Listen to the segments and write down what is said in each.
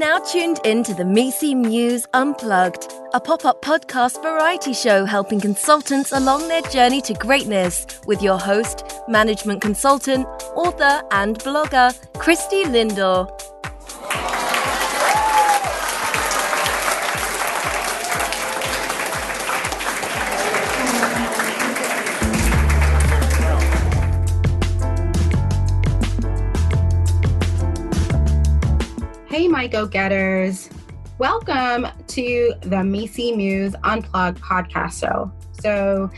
now tuned in to the MECE Muse Unplugged, a pop-up podcast variety show helping consultants along their journey to greatness with your host, management consultant, author and blogger, Christie Lindor. Hey, my go-getters. Welcome to the MECE Muse Unplugged podcast show. So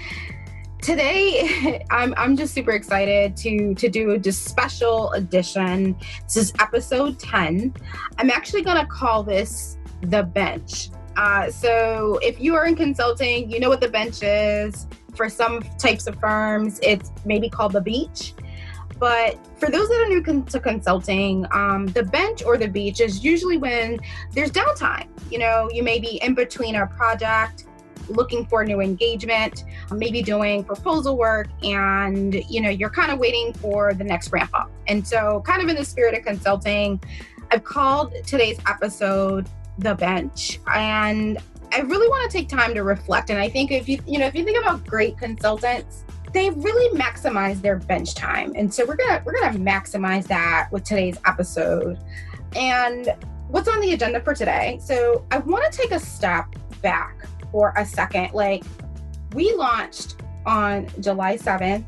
today, I'm just super excited to do a special edition. This is episode 10. I'm actually going to call this The Bench. So if you are in consulting, you know what the bench is. For some types of firms, it's maybe called the beach. But for those that are new to consulting, the bench or the beach is usually when there's downtime. You know, you may be in between a project, looking for a new engagement, maybe doing proposal work, and, you know, you're kind of waiting for the next ramp up. And so kind of in the spirit of consulting, I've called today's episode The Bench. And I really want to take time to reflect. And I think if you think about great consultants, they really maximize their bench time. And so we're gonna maximize that with today's episode. And what's on the agenda for today? So I want to take a step back for a second. Like, we launched on July 7th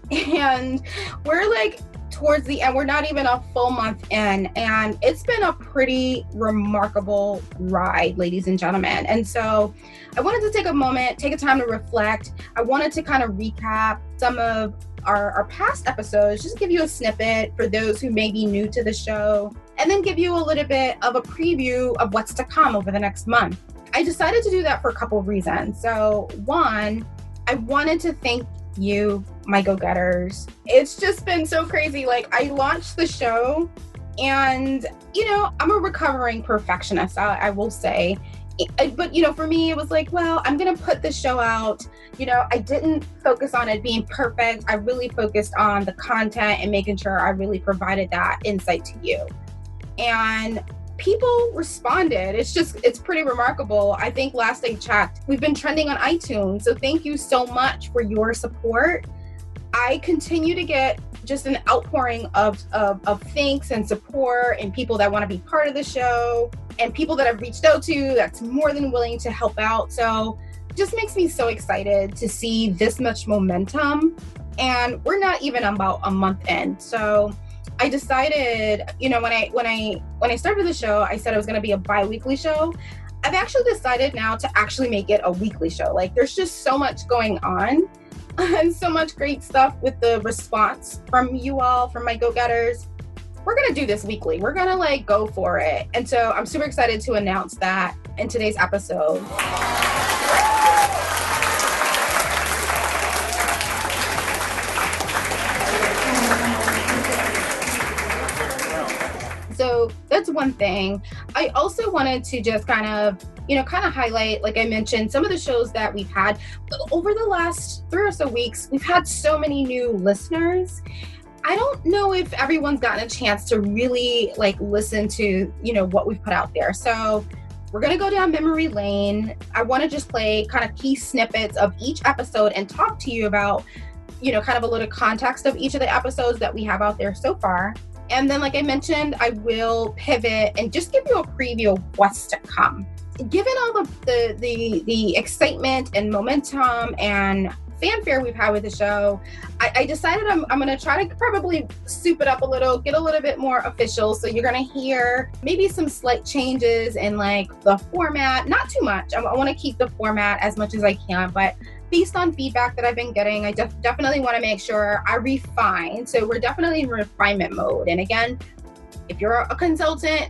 and we're like towards the end. We're not even a full month in, and it's been a pretty remarkable ride, ladies and gentlemen. And so I wanted to take a moment, take a time to reflect. I wanted to kind of recap some of our past episodes, just give you a snippet for those who may be new to the show, and then give you a little bit of a preview of what's to come over the next month. I decided to do that for a couple of reasons. So one, I wanted to thank you, my go-getters. It's just been so crazy. Like, I launched the show and, you know, I'm a recovering perfectionist, I will say. But, you know, for me, it was like, well, I'm going to put the show out. You know, I didn't focus on it being perfect. I really focused on the content and making sure I really provided that insight to you. And people responded. It's pretty remarkable. I think last I checked, we've been trending on iTunes. So thank you so much for your support. I continue to get just an outpouring of thanks and support, and people that want to be part of the show, and people that I've reached out to that's more than willing to help out. So it just makes me so excited to see this much momentum. And we're not even about a month in. So I decided, you know, when I started the show, I said it was going to be a bi-weekly show. I've actually decided now to actually make it a weekly show. Like, there's just so much going on and so much great stuff with the response from you all, from my go-getters. We're going to do this weekly. We're going to like go for it. And so I'm super excited to announce that in today's episode. So that's one thing. I also wanted to just kind of highlight, like I mentioned, some of the shows that we've had over the last 3 or so weeks. We've had so many new listeners. I don't know if everyone's gotten a chance to really like listen to, you know, what we've put out there. So we're going to go down memory lane. I want to just play kind of key snippets of each episode and talk to you about, you know, kind of a little context of each of the episodes that we have out there so far. And then, like I mentioned, I will pivot and just give you a preview of what's to come. Given all the excitement and momentum and fanfare we've had with the show, I decided I'm going to try to probably soup it up a little, get a little bit more official. So you're going to hear maybe some slight changes in like the format, not too much. I want to keep the format as much as I can, but based on feedback that I've been getting, I definitely want to make sure I refine. So we're definitely in refinement mode. And again, if you're a consultant,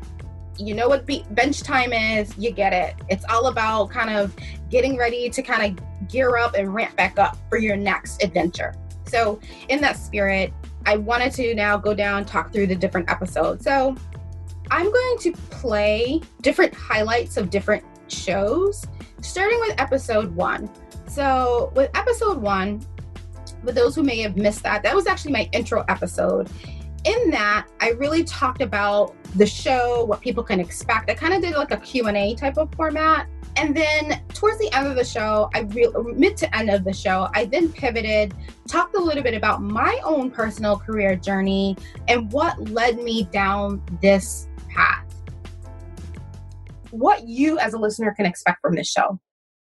you know what bench time is, you get it. It's all about kind of getting ready to kind of gear up and ramp back up for your next adventure. So in that spirit, I wanted to now go down, talk through the different episodes. So I'm going to play different highlights of different shows, starting with episode 1. So with episode 1, for those who may have missed that was actually my intro episode. in that, I really talked about the show, what people can expect. I kind of did like a Q&A type of format. And then towards the end of the show, mid to end of the show, I then pivoted, talked a little bit about my own personal career journey and what led me down this path. What you as a listener can expect from this show.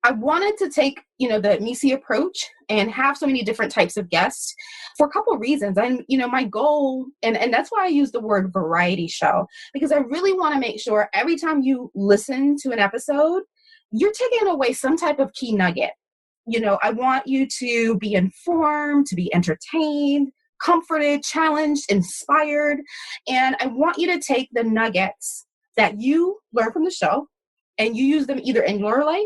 I wanted to take, the MECE approach and have so many different types of guests for a couple of reasons. And, my goal, and that's why I use the word variety show, because I really want to make sure every time you listen to an episode, you're taking away some type of key nugget. I want you to be informed, to be entertained, comforted, challenged, inspired. And I want you to take the nuggets that you learn from the show and you use them either in your life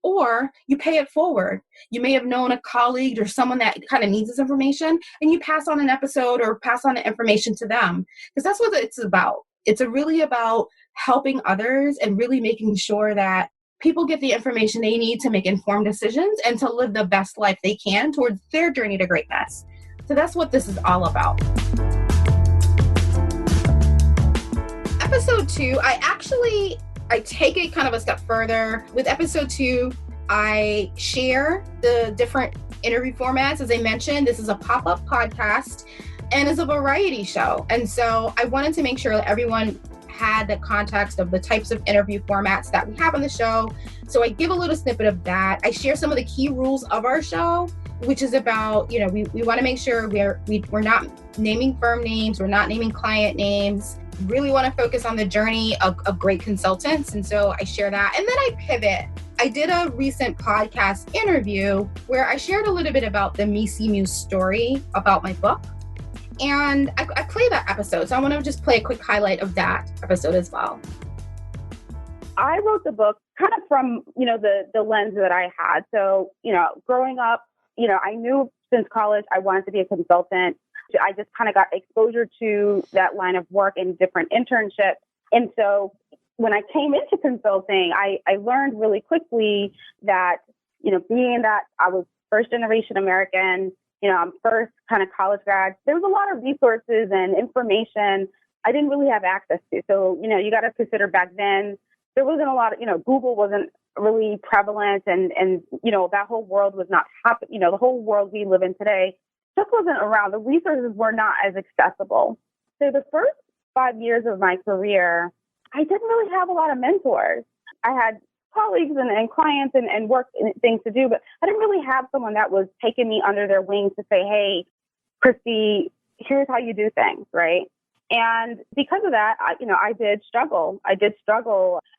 or you pay it forward. You may have known a colleague or someone that kind of needs this information and you pass on an episode or pass on the information to them, because that's what it's about. It's really about helping others and really making sure that people get the information they need to make informed decisions and to live the best life they can towards their journey to greatness. So that's what this is all about. Episode 2, I take it kind of a step further. With episode 2, I share the different interview formats. As I mentioned, this is a pop-up podcast and is a variety show. And so I wanted to make sure that everyone had the context of the types of interview formats that we have on the show. So I give a little snippet of that. I share some of the key rules of our show, which is about, we want to make sure we're not naming firm names, we're not naming client names. Really want to focus on the journey of great consultants. And so I share that. And then I pivot. I did a recent podcast interview where I shared a little bit about the MECE Muse story about my book. And I play that episode. So I want to just play a quick highlight of that episode as well. I wrote the book kind of from, the lens that I had. So, growing up, I knew since college I wanted to be a consultant. I just kind of got exposure to that line of work in different internships. And so when I came into consulting, I learned really quickly that, being that I was first generation American, I'm first kind of college grad, there was a lot of resources and information I didn't really have access to. So, you got to consider back then, there wasn't a lot of, Google wasn't really prevalent and that whole world was not happening. The whole world we live in today just wasn't around. The resources were not as accessible. So the first 5 years of my career, I didn't really have a lot of mentors. I had colleagues and clients and work and things to do, but I didn't really have someone that was taking me under their wing to say, hey, Christie, here's how you do things, right? And because of that, I did struggle.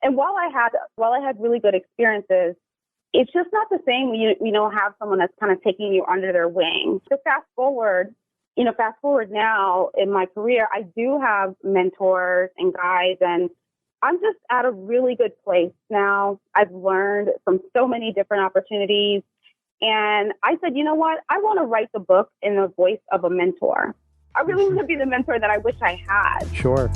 And while I had really good experiences, it's just not the same when you don't have someone that's kind of taking you under their wing. So fast forward now in my career, I do have mentors and guides, and I'm just at a really good place now. I've learned from so many different opportunities. And I said, you know what? I want to write the book in the voice of a mentor. I really want to be the mentor that I wish I had. Sure.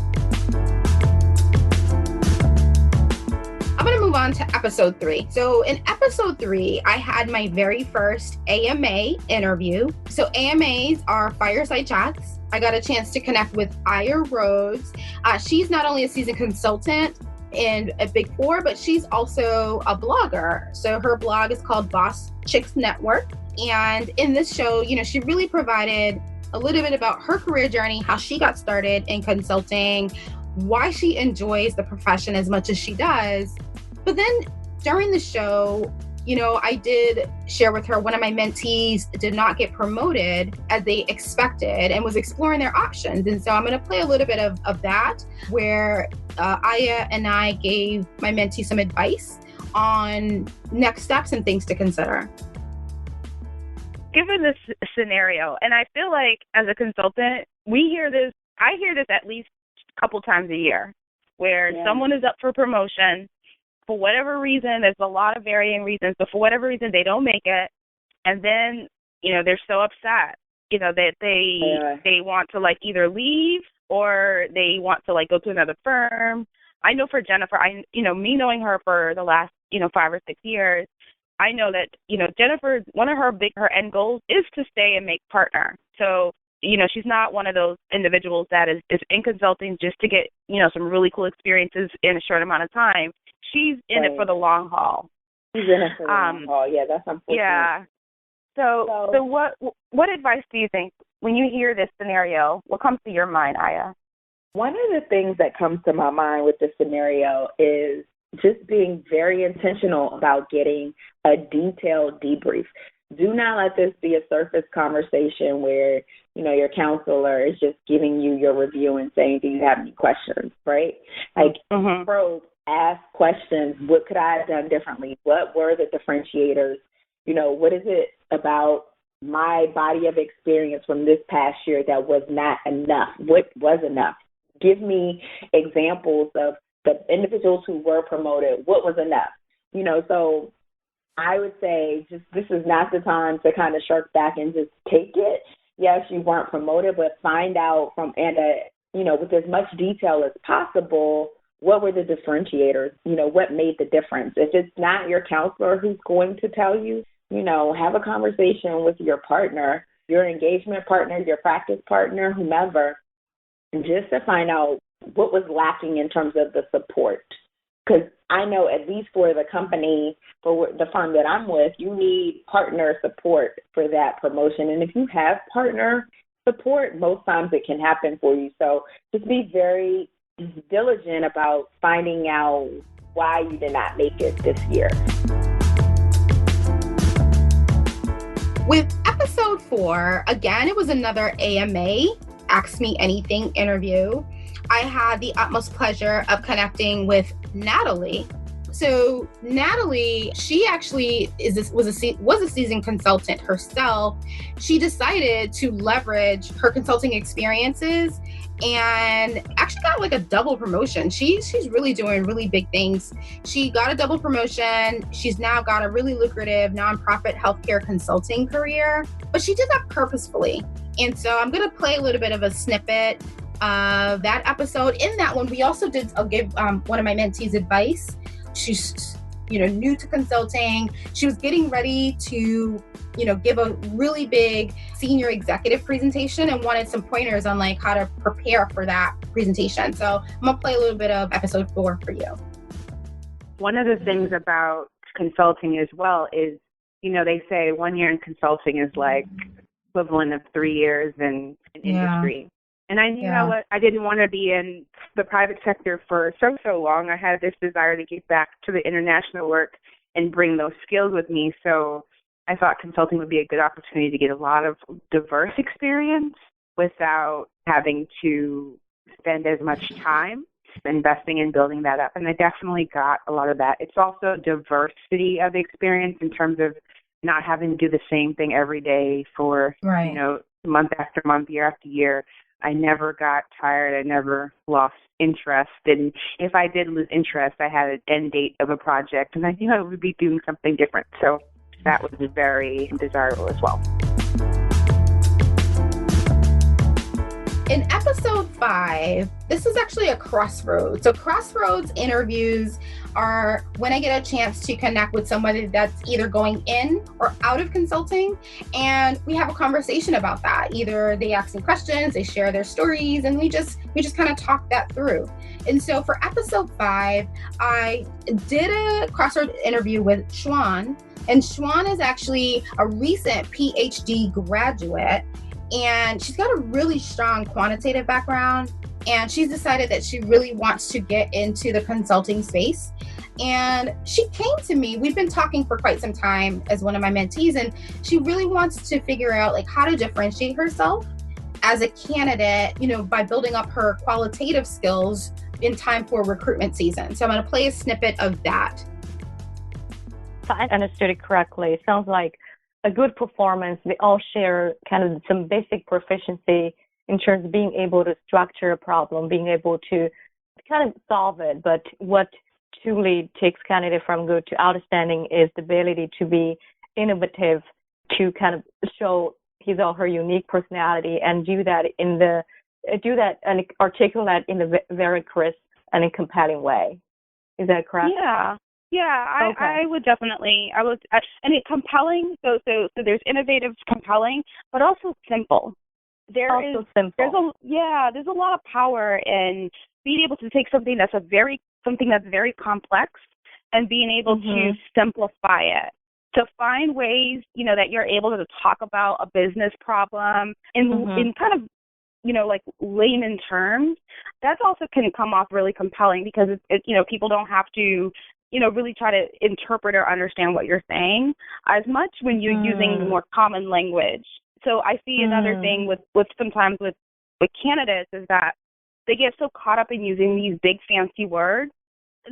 I'm going to move on to episode 3. So in episode 3, I had my very first AMA interview. So AMAs are fireside chats. I got a chance to connect with Aya Rhodes. She's not only a seasoned consultant in a Big Four, but she's also a blogger. So her blog is called Boss Chicks Network. And in this show, she really provided a little bit about her career journey, how she got started in consulting, why she enjoys the profession as much as she does. But then during the show, I did share with her one of my mentees did not get promoted as they expected and was exploring their options. And so I'm going to play a little bit of that, where Aya and I gave my mentee some advice on next steps and things to consider. Given this scenario, and I feel like as a consultant, I hear this at least a couple times a year, where someone is up for promotion. For whatever reason, there's a lot of varying reasons, but for whatever reason, they don't make it. And then, they're so upset, that they want to either leave or they want to go to another firm. I know for Jennifer, me knowing her for the last, 5 or 6 years, I know that, Jennifer's one of her end goals is to stay and make partner. So she's not one of those individuals that is in consulting just to get, some really cool experiences in a short amount of time. She's in it for the long haul. She's in it for the long haul. Yeah, that's unfortunate. Yeah. So what advice do you think when you hear this scenario? What comes to your mind, Aya? One of the things that comes to my mind with this scenario is just being very intentional about getting a detailed debrief. Do not let this be a surface conversation where, your counselor is just giving you your review and saying, do you have any questions, right? Like, probe, ask questions. What could I have done differently? What were the differentiators? What is it about my body of experience from this past year that was not enough? What was enough? Give me examples of the individuals who were promoted. What was enough? So I would say just this is not the time to kind of shirk back and just take it. Yes, you weren't promoted, but find out with as much detail as possible, what were the differentiators? What made the difference? If it's not your counselor who's going to tell you, have a conversation with your partner, your engagement partner, your practice partner, whomever, just to find out what was lacking in terms of the support. Because I know at least for the company, for the firm that I'm with, you need partner support for that promotion. And if you have partner support, most times it can happen for you. So just be very diligent about finding out why you did not make it this year. With episode 4, again, it was another AMA, Ask Me Anything interview. I had the utmost pleasure of connecting with Natalie. So Natalie, she actually was a seasoned consultant herself. She decided to leverage her consulting experiences and actually got like a double promotion. She's really doing really big things. She got a double promotion. She's now got a really lucrative nonprofit healthcare consulting career, but she did that purposefully. And so I'm going to play a little bit of a snippet of that episode. In that one, we also I'll give one of my mentees advice. She's, new to consulting. She was getting ready to, give a really big senior executive presentation and wanted some pointers on like how to prepare for that presentation. So I'm going to play a little bit of episode 4 for you. One of the things about consulting as well is, they say 1 year in consulting is like equivalent of 3 years in industry. And I knew I didn't want to be in the private sector for so long. I had this desire to get back to the international work and bring those skills with me. So I thought consulting would be a good opportunity to get a lot of diverse experience without having to spend as much time investing in building that up. And I definitely got a lot of that. It's also diversity of experience in terms of not having to do the same thing every day for, month after month, year after year. I never got tired. I never lost interest. And if I did lose interest, I had an end date of a project, and I knew I would be doing something different. So that was very desirable as well. In episode 5, this is actually a crossroads. So crossroads interviews are when I get a chance to connect with somebody that's either going in or out of consulting, and we have a conversation about that. Either they ask me questions, they share their stories, and we just kind of talk that through. And so for episode 5, I did a crossroads interview with Schwan, and Schwan is actually a recent PhD graduate. And she's got a really strong quantitative background, and she's decided that she really wants to get into the consulting space. And she came to me, we've been talking for quite some time as one of my mentees, and she really wants to figure out like how to differentiate herself as a candidate, by building up her qualitative skills in time for recruitment season. So I'm going to play a snippet of that. If I understood it correctly, it sounds like a good performance, they all share kind of some basic proficiency in terms of being able to structure a problem, being able to kind of solve it. But what truly takes candidate from good to outstanding is the ability to be innovative, to kind of show his or her unique personality and do that and articulate in a very crisp and a compelling way. Is that correct? Yeah, okay. I would definitely, and it's compelling, so there's innovative, compelling, but also simple. there's a lot of power in being able to take something that's very complex and being able to simplify it, to find ways, that you're able to talk about a business problem in kind of, like layman terms. That also can come off really compelling because people don't have to, really try to interpret or understand what you're saying as much when you're using more common language. So I see another thing with sometimes with candidates is that they get so caught up in using these big fancy words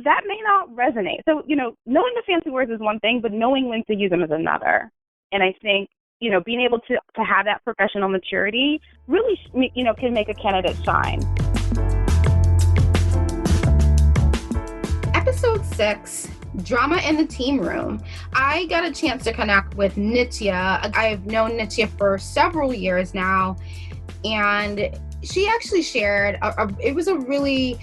that may not resonate. So, knowing the fancy words is one thing, but knowing when to use them is another. And I think, being able to have that professional maturity really, can make a candidate shine. Episode 6, Drama in the Team Room. I got a chance to connect with Nitya. I've known Nitya for several years now, and she actually shared it was a really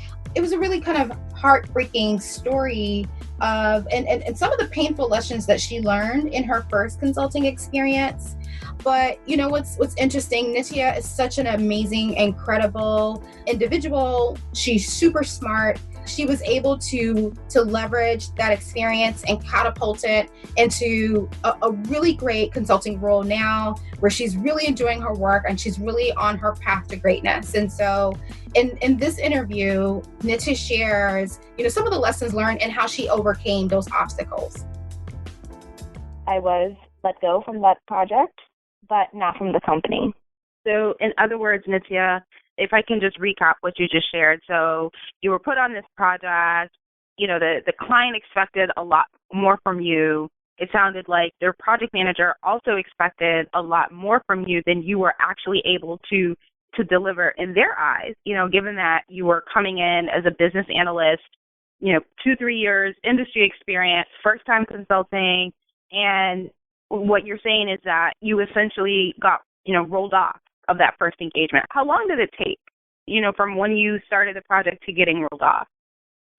kind of heartbreaking story of and some of the painful lessons that she learned in her first consulting experience. But what's interesting, Nitya is such an amazing, incredible individual. She's super smart. She was able to leverage that experience and catapult it into a really great consulting role now, where she's really enjoying her work and she's really on her path to greatness. And so in this interview, Nitya shares, some of the lessons learned and how she overcame those obstacles. I was let go from that project, but not from the company. So in other words, Nitya, if I can just recap what you just shared. So you were put on this project, the client expected a lot more from you. It sounded like their project manager also expected a lot more from you than you were actually able to deliver in their eyes, given that you were coming in as a business analyst, 2-3 years industry experience, first time consulting. And what you're saying is that you essentially got, rolled off of that first engagement. How long did it take, from when you started the project to getting rolled off?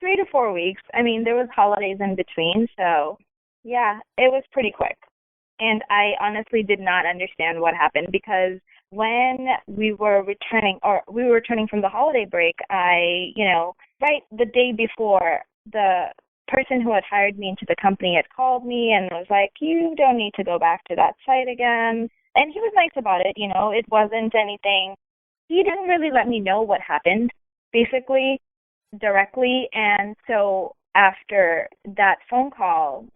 3 to 4 weeks. I mean, there was holidays in between, so yeah, it was pretty quick. And I honestly did not understand what happened because when we were returning from the holiday break, right the day before, the person who had hired me into the company had called me and was like, "You don't need to go back to that site again." And he was nice about it, it wasn't anything. He didn't really let me know what happened, basically, directly. And so after that phone call,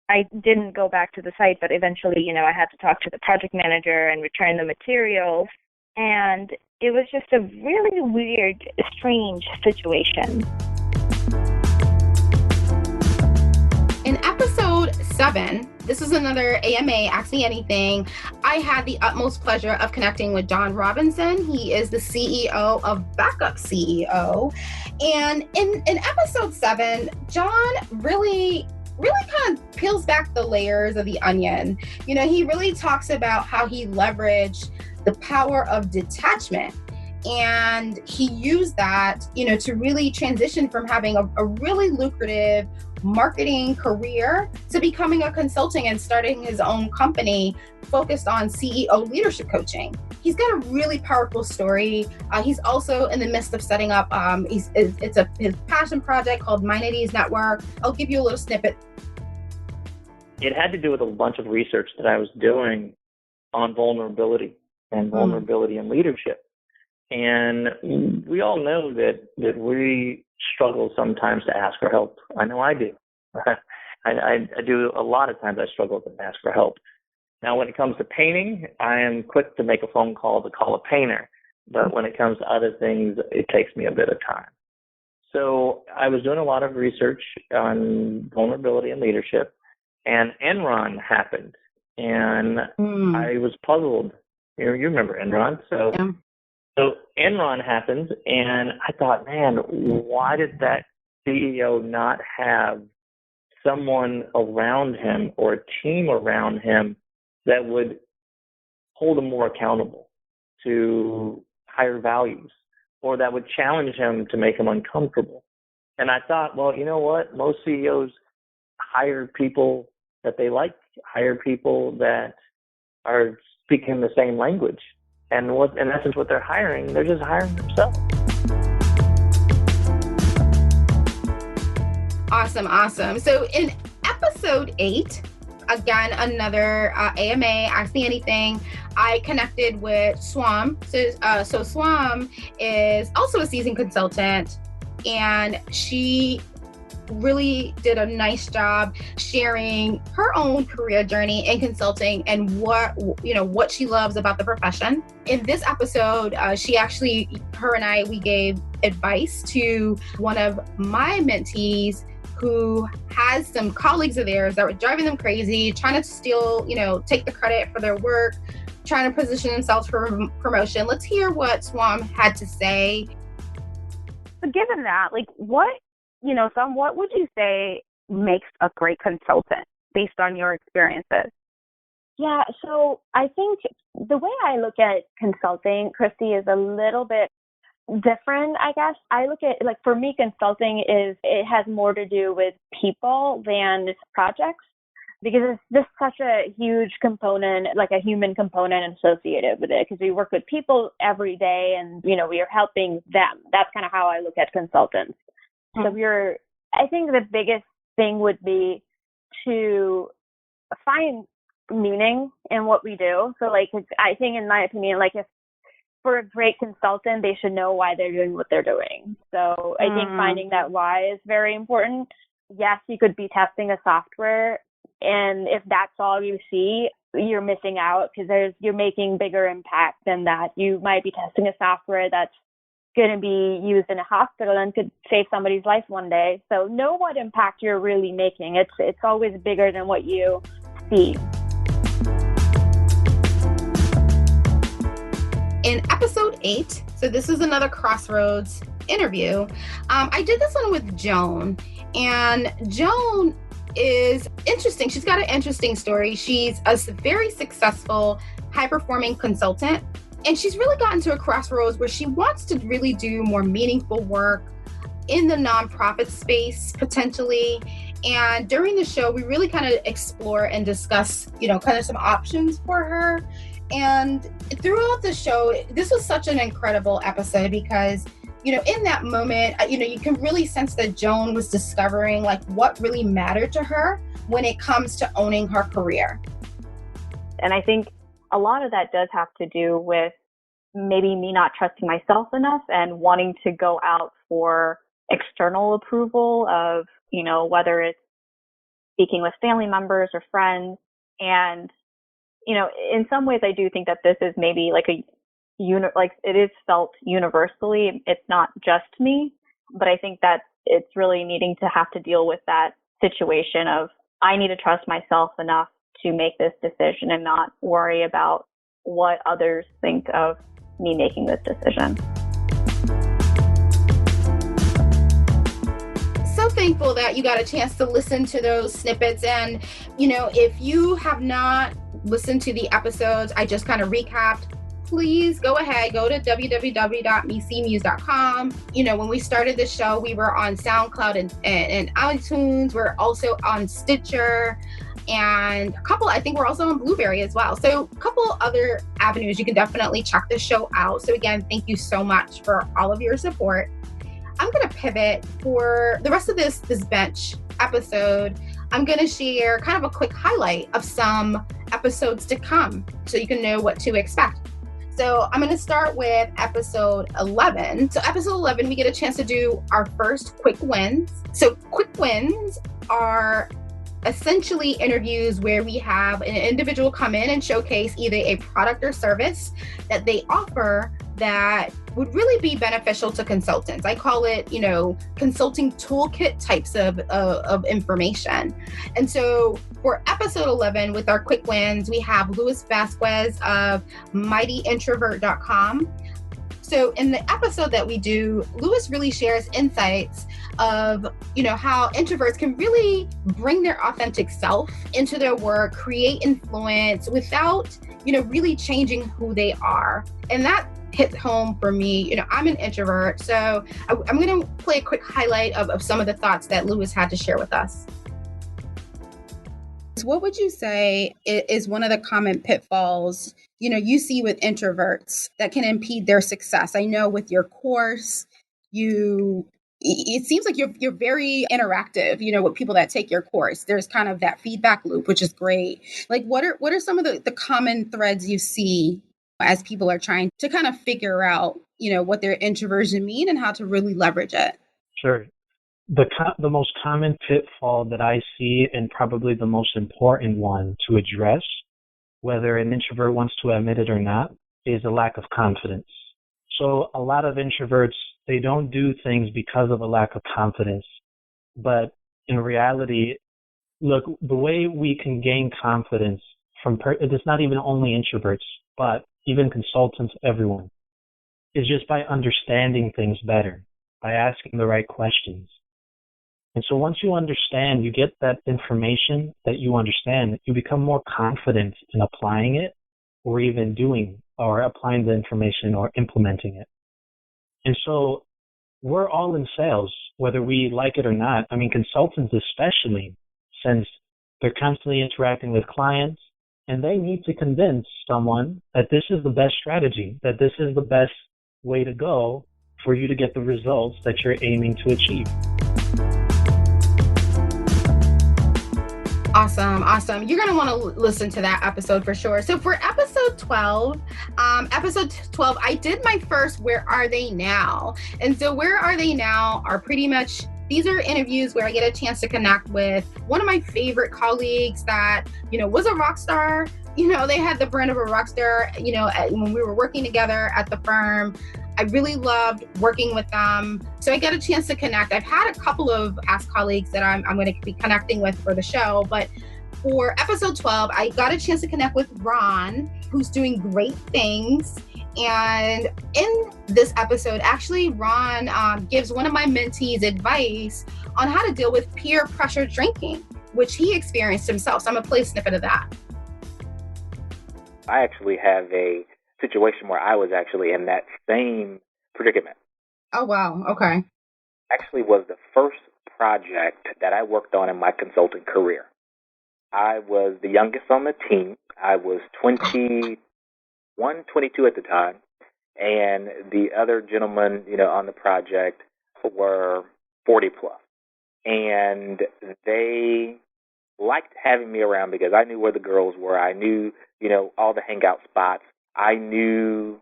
I didn't go back to the site, but eventually, I had to talk to the project manager and return the materials. And it was just a really weird, strange situation. In episode 7, this is another AMA Ask Me Anything. I had the utmost pleasure of connecting with John Robinson. He is the CEO of Backup CEO. And in episode 7, John really kind of peels back the layers of the onion. He really talks about how he leveraged the power of detachment. And he used that, to really transition from having a really lucrative marketing career to becoming a consulting and starting his own company focused on CEO leadership coaching. He's got a really powerful story. He's also in the midst of setting up, his passion project called Minorities Network. I'll give you a little snippet. It had to do with a bunch of research that I was doing on vulnerability and in leadership. And we all know that we struggle sometimes to ask for help. I know I do. I do a lot of times I struggle to ask for help. Now, when it comes to painting, I am quick to make a phone call to call a painter. But when it comes to other things, it takes me a bit of time. So I was doing a lot of research on vulnerability and leadership, and Enron happened. And I was puzzled. You remember Enron. So Enron happens, and I thought, man, why did that CEO not have someone around him or a team around him that would hold him more accountable to higher values, or that would challenge him to make him uncomfortable? And I thought, well, you know what? Most CEOs hire people that they like, hire people that are speaking the same language. And what, in essence, what they're hiring, they're just hiring themselves. Awesome. So in episode 8, again, another AMA, Ask Me Anything, I connected with Swam. So Swam is also a seasoned consultant, and she really did a nice job sharing her own career journey in consulting and what she loves about the profession. In this episode, her and I, we gave advice to one of my mentees who has some colleagues of theirs that were driving them crazy, trying to steal, take the credit for their work, trying to position themselves for promotion. Let's hear what Swam had to say. So given that, what would you say makes a great consultant based on your experiences? Yeah, so I think the way I look at consulting, Christie, is a little bit different, I guess. I look at, for me, consulting it has more to do with people than projects, because it's just such a huge component, like a human component associated with it, because we work with people every day and, we are helping them. That's kind of how I look at consultants. So I think the biggest thing would be to find meaning in what we do. So I think, in my opinion, if for a great consultant, they should know why they're doing what they're doing. So I think finding that why is very important. Yes, you could be testing a software, and if that's all you see, you're missing out, because you're making bigger impact than that. You might be testing a software that's going to be used in a hospital and could save somebody's life one day. So know what impact you're really making. It's always bigger than what you see. In episode 8, so this is another Crossroads interview, I did this one with Joan, and Joan is interesting. She's got an interesting story. She's a very successful, high-performing consultant, and she's really gotten to a crossroads where she wants to really do more meaningful work in the nonprofit space, potentially. And during the show, we really kind of explore and discuss, kind of some options for her. And throughout the show, this was such an incredible episode because, in that moment, you can really sense that Joan was discovering what really mattered to her when it comes to owning her career. And I think a lot of that does have to do with maybe me not trusting myself enough and wanting to go out for external approval of, whether it's speaking with family members or friends. And in some ways, I do think that this is maybe it is felt universally. It's not just me, but I think that it's really needing to have to deal with that situation of, I need to trust myself enough to make this decision and not worry about what others think of me making this decision. So thankful that you got a chance to listen to those snippets. And, if you have not listened to the episodes I just kind of recapped, please go ahead, go to www.mecemuse.com. When we started the show, we were on SoundCloud and iTunes. We're also on Stitcher, and I think we're also on Blueberry as well. So a couple other avenues you can definitely check the show out. So again, thank you so much for all of your support. I'm going to pivot for the rest of this bench episode. I'm going to share kind of a quick highlight of some episodes to come so you can know what to expect. So I'm going to start with episode 11. So episode 11, we get a chance to do our first quick wins. So quick wins are essentially interviews where we have an individual come in and showcase either a product or service that they offer that would really be beneficial to consultants. I call it, consulting toolkit types of information. And so for episode 11, with our quick wins, we have Luis Vasquez of mightyintrovert.com. So in the episode that we do, Luis really shares insights of, how introverts can really bring their authentic self into their work, create influence without, really changing who they are. And that hit home for me. I'm an introvert, so I'm going to play a quick highlight of some of the thoughts that Luis had to share with us. What would you say is one of the common pitfalls, you see with introverts that can impede their success? I know with your course, it seems like you're very interactive, with people that take your course. There's kind of that feedback loop, which is great. Like what are some of the common threads you see as people are trying to kind of figure out, what their introversion mean and how to really leverage it? Sure. The most common pitfall that I see, and probably the most important one to address, whether an introvert wants to admit it or not, is a lack of confidence. So a lot of introverts, they don't do things because of a lack of confidence. But in reality, look, the way we can gain confidence it's not even only introverts, but even consultants, everyone, is just by understanding things better, by asking the right questions. And so once you understand, you get that information that you understand, you become more confident in applying it or even doing or applying the information or implementing it. And so we're all in sales, whether we like it or not. I mean, consultants especially, since they're constantly interacting with clients and they need to convince someone that this is the best strategy, that this is the best way to go for you to get the results that you're aiming to achieve. Awesome. You're going to want to listen to that episode for sure. So for episode 12, I did my first Where Are They Now? And so Where Are They Now are pretty much, these are interviews where I get a chance to connect with one of my favorite colleagues that, was a rock star. They had the brand of a rock star, when we were working together at the firm. I really loved working with them. So I got a chance to connect. I've had a couple of past colleagues that I'm going to be connecting with for the show. But for episode 12, I got a chance to connect with Ron, who's doing great things. And in this episode, actually, Ron gives one of my mentees advice on how to deal with peer pressure drinking, which he experienced himself. So I'm going to play a snippet of that. I actually have a situation where I was actually in that same predicament. Oh, wow. Okay. Actually was the first project that I worked on in my consulting career. I was the youngest on the team. I was 22 at the time. And the other gentlemen, on the project were 40 plus. And they liked having me around because I knew where the girls were. I knew, all the hangout spots. I knew,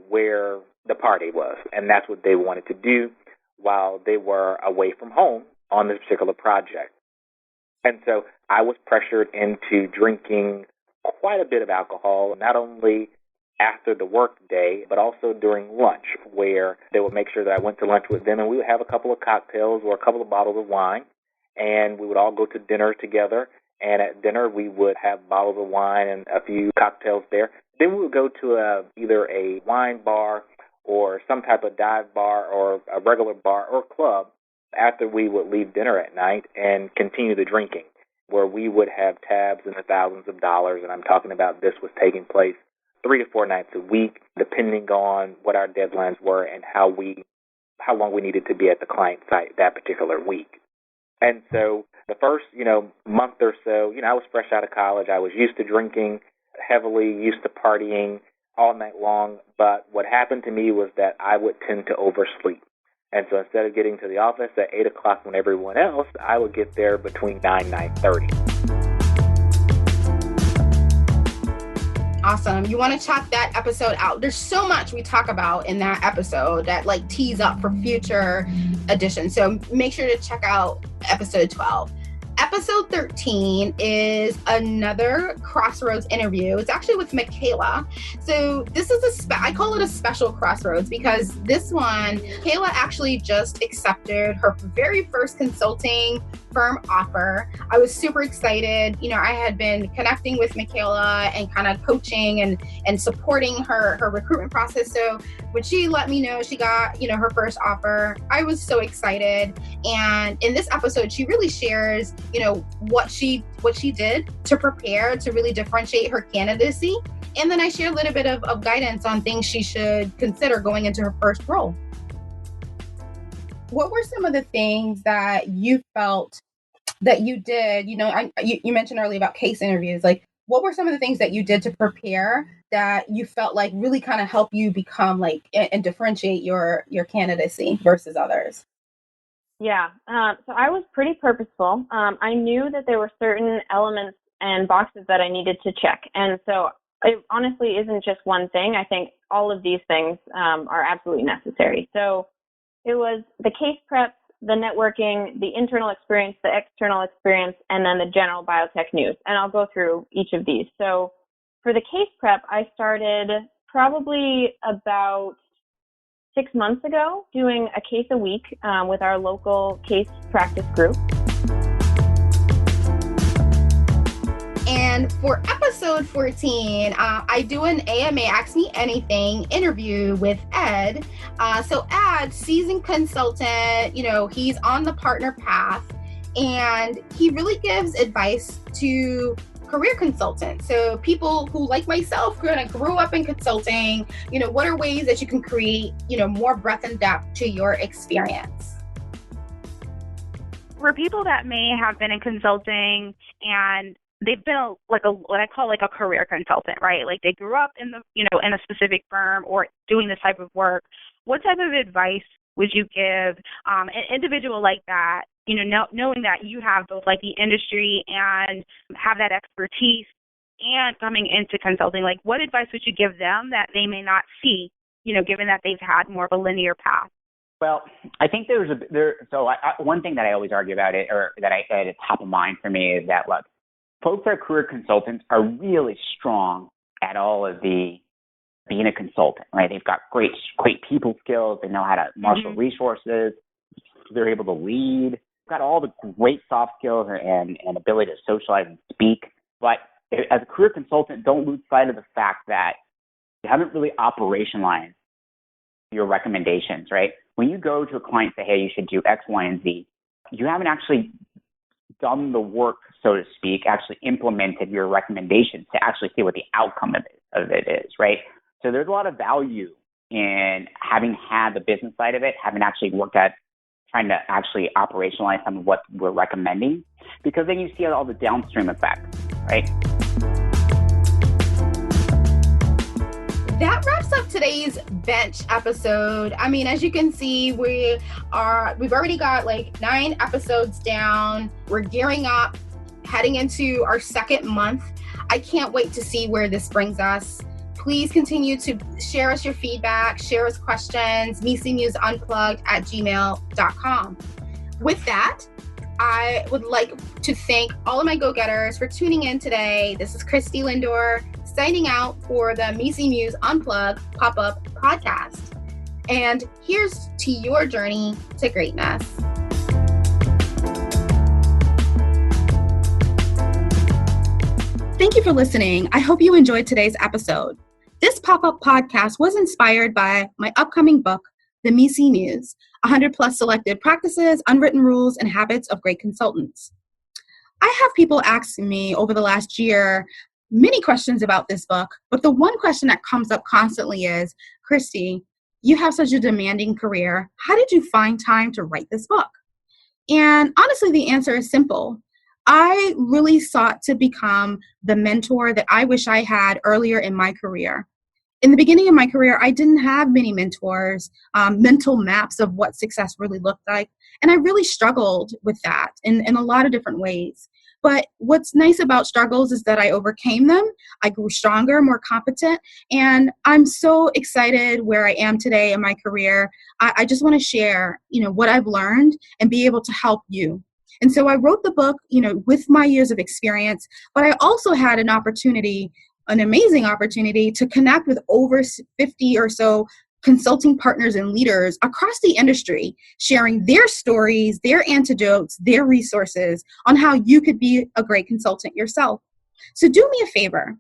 where the party was, and that's what they wanted to do while they were away from home on this particular project. And so I was pressured into drinking quite a bit of alcohol, not only after the work day, but also during lunch, where they would make sure that I went to lunch with them, and we would have a couple of cocktails or a couple of bottles of wine, and we would all go to dinner together. And at dinner, we would have bottles of wine and a few cocktails there. Then we would go to either a wine bar or some type of dive bar or a regular bar or club after we would leave dinner at night and continue the drinking, where we would have tabs in the thousands of dollars. And I'm talking about this was taking place 3 to 4 nights a week, depending on what our deadlines were and how long we needed to be at the client site that particular week. And so the first, month or so, I was fresh out of college. I was used to drinking heavily, used to partying all night long. But what happened to me was that I would tend to oversleep. And so instead of getting to the office at 8 o'clock when everyone else, I would get there between 9:30. Awesome. You want to check that episode out. There's so much we talk about in that episode that tees up for future editions. So make sure to check out episode 12. Episode 13 is another Crossroads interview. It's actually with Michaela. So this is I call it a special Crossroads because this one, Michaela actually just accepted her very first consulting firm offer. I was super excited. I had been connecting with Michaela and kind of coaching and supporting her recruitment process. So when she let me know she got, her first offer, I was so excited. And in this episode, she really shares, what she did to prepare to really differentiate her candidacy. And then I share a little bit of guidance on things she should consider going into her first role. What were some of the things that you felt that you did, you mentioned earlier about case interviews, like what were some of the things that you did to prepare that you felt like really kind of help you become like and differentiate your candidacy versus others? Yeah. So I was pretty purposeful. I knew that there were certain elements and boxes that I needed to check. And so it honestly isn't just one thing. I think all of these things are absolutely necessary. So it was the case prep, the networking, the internal experience, the external experience, and then the general biotech news. And I'll go through each of these. So for the case prep, I started probably about 6 months ago doing a case a week with our local case practice group. And for episode 14, I do an AMA Ask Me Anything interview with Ed. So Ed, seasoned consultant, he's on the partner path, and he really gives advice to career consultants. So people who, like myself, kind of grew up in consulting, what are ways that you can create, more breadth and depth to your experience? For people that may have been in consulting and they've been what I call like a career consultant, right? Like they grew up in in a specific firm or doing this type of work. What type of advice would you give an individual like that, knowing that you have both like the industry and have that expertise and coming into consulting? Like what advice would you give them that they may not see, given that they've had more of a linear path? Well, I think one thing that I always argue about it, or that it's top of mind for me, is that, look, folks that are career consultants are really strong at all of the being a consultant, right? They've got great people skills. They know how to marshal resources. They're able to lead. They've got all the great soft skills and ability to socialize and speak. But as a career consultant, don't lose sight of the fact that you haven't really operationalized your recommendations, right? When you go to a client and say, hey, you should do X, Y, and Z, you haven't actually done the work, so to speak, actually implemented your recommendations to actually see what the outcome of it is, right? So there's a lot of value in having had the business side of it, having actually worked at trying to actually operationalize some of what we're recommending, because then you see all the downstream effects, right? That wraps up today's bench episode. I mean, as you can see, we've already got like 9 episodes down. We're gearing up, heading into our 2nd month. I can't wait to see where this brings us. Please continue to share us your feedback, share us questions, MECEMuseUnplugged@gmail.com. With that, I would like to thank all of my go-getters for tuning in today. This is Christie Lindor, signing out for the MECE Muse Unplugged pop-up podcast. And here's to your journey to greatness. Thank you for listening. I hope you enjoyed today's episode. This pop-up podcast was inspired by my upcoming book, The MECE Muse, 100+ selected practices, unwritten rules, and habits of great consultants. I have people asking me over the last year many questions about this book, but the one question that comes up constantly is, Christie, you have such a demanding career. How did you find time to write this book? And honestly, the answer is simple. I really sought to become the mentor that I wish I had earlier in my career. In the beginning of my career, I didn't have many mentors, mental maps of what success really looked like. And I really struggled with that in a lot of different ways. But what's nice about struggles is that I overcame them. I grew stronger, more competent, and I'm so excited where I am today in my career. I just want to share, what I've learned and be able to help you. And so I wrote the book, with my years of experience, but I also had an amazing opportunity to connect with over 50 or so consulting partners and leaders across the industry, sharing their stories, their antidotes, their resources on how you could be a great consultant yourself. So do me a favor,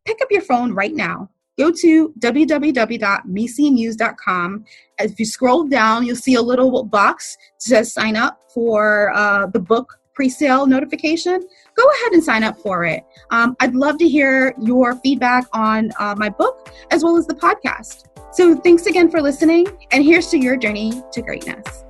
pick up your phone right now. Go to www.mecemuse.com. If you scroll down, you'll see a little box that says sign up for the book pre-sale notification. Go ahead and sign up for it. I'd love to hear your feedback on my book as well as the podcast. So thanks again for listening, and here's to your journey to greatness.